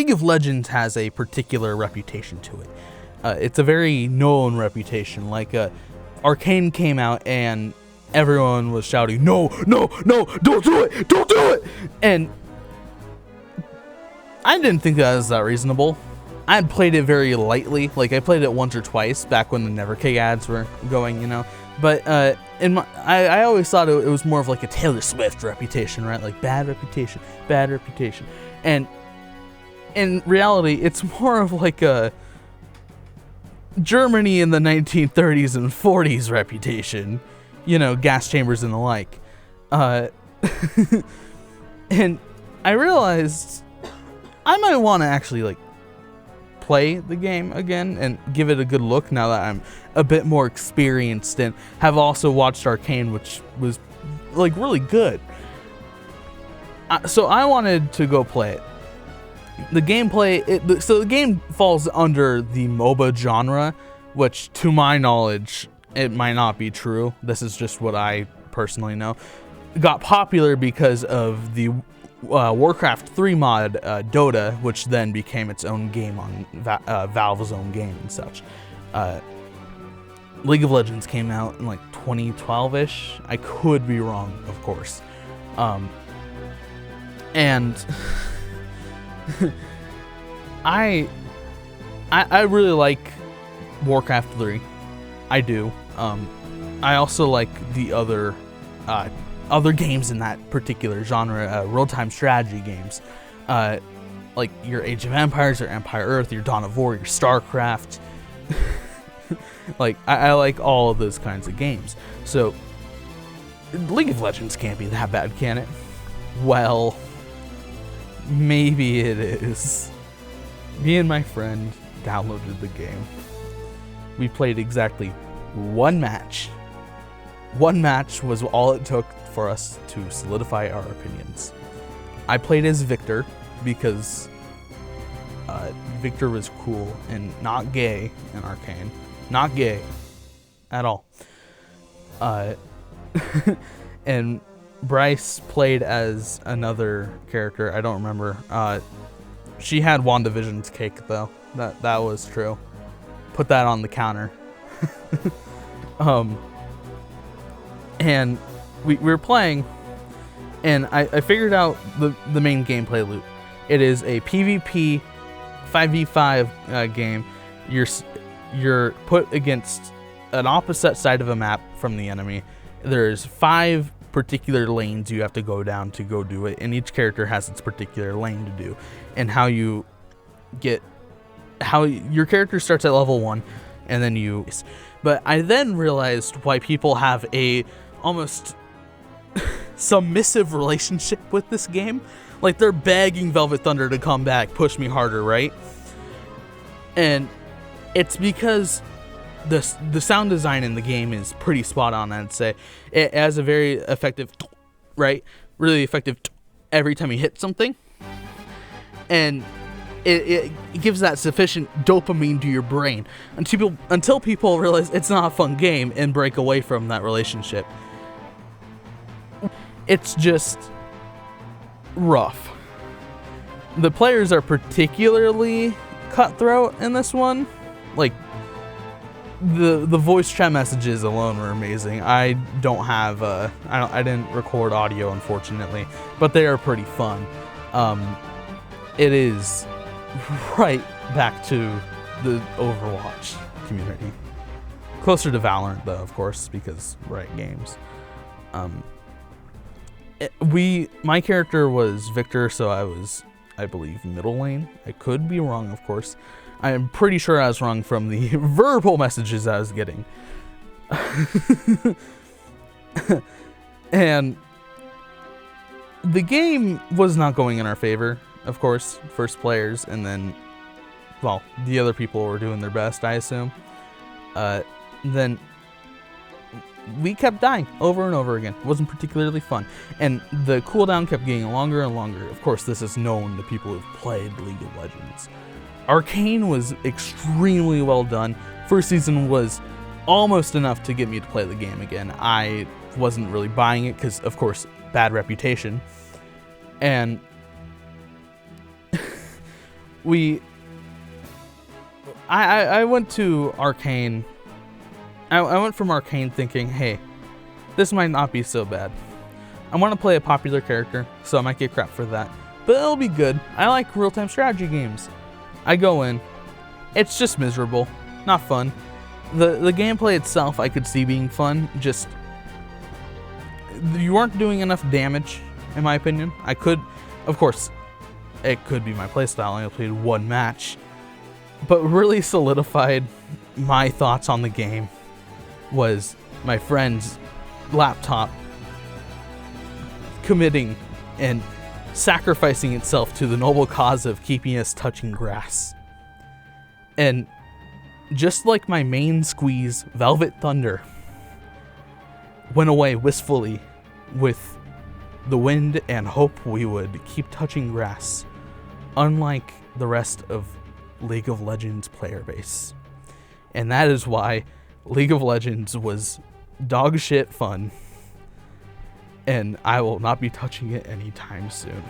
League of Legends has a particular reputation to it. It's a very known reputation. Like, Arcane came out and everyone was shouting, no, no, no, don't do it, don't do it! And I didn't think that was that reasonable. I had played it very lightly. Like, I played it once or twice back when the Nevercake ads were going, you know. But I always thought it was more of like a Taylor Swift reputation, right? Like, bad reputation, bad reputation. And in reality, it's more of like a Germany in the 1930s and 40s reputation. You know, gas chambers and the like. And I realized I might want to actually, like, play the game again and give it a good look now that I'm a bit more experienced and have also watched Arcane, which was, like, really good. So I wanted to go play it. The gameplay, so the game falls under the MOBA genre, which, to my knowledge, it might not be true. This is just what I personally know. It got popular because of the Warcraft 3 mod, Dota, which then became its own game on Valve's own game and such. League of Legends came out in like 2012-ish. I could be wrong, of course. And I really like Warcraft 3. I do. I also like the other games in that particular genre, real-time strategy games, like your Age of Empires, your Empire Earth, your Dawn of War, your StarCraft. Like, I like all of those kinds of games. So League of Legends can't be that bad, can it? Well, maybe it is. Me and my friend downloaded the game. We played exactly one match. One match was all it took for us to solidify our opinions. I played as Victor because Victor was cool and not gay in Arcane. Not gay at all. And Bryce played as another character. I don't remember. She had WandaVision's cake, though. That was true. Put that on the counter. And we were playing, and I figured out the main gameplay loop. It is a PvP 5v5 game. You're put against an opposite side of a map from the enemy. There's 5 particular lanes you have to go down to go do it, and each character has its particular lane to do. And how your character starts at level 1, and then but I then realized why people have a almost submissive relationship with this game. Like, they're begging Velvet Thunder to come back, push me harder, right? And it's because the sound design in the game is pretty spot on, I'd say. It has a very effective, right? Really effective every time you hit something. And it gives that sufficient dopamine to your brain until people realize it's not a fun game and break away from that relationship. It's just rough. The players are particularly cutthroat in this one. Like, the voice chat messages alone were amazing. I don't have I didn't record audio, unfortunately, but they are pretty fun. It is right back to the Overwatch community. Closer to Valorant, though, of course, because Riot Games. My character was Victor, so I was, I believe, middle lane. I could be wrong, of course. I am pretty sure I was wrong from the verbal messages I was getting. And the game was not going in our favor, of course, first players, and then, well, the other people were doing their best, I assume. Then we kept dying over and over again. It wasn't particularly fun. And the cooldown kept getting longer and longer. Of course, this is known to people who've played League of Legends. Arcane was extremely well done. First season was almost enough to get me to play the game again. I wasn't really buying it because, of course, bad reputation. And I went to Arcane. I went from Arcane thinking, hey, this might not be so bad. I want to play a popular character, so I might get crap for that. But it'll be good. I like real-time strategy games. I go in. It's just miserable. Not fun. The gameplay itself I could see being fun. Just, you weren't doing enough damage, in my opinion. Of course, it could be my playstyle. I only played one match. But really solidified my thoughts on the game was my friend's laptop committing and sacrificing itself to the noble cause of keeping us touching grass. And just like my main squeeze, Velvet Thunder, went away wistfully with the wind and hope we would keep touching grass, unlike the rest of League of Legends player base. And that is why League of Legends was dog shit fun, and I will not be touching it anytime soon.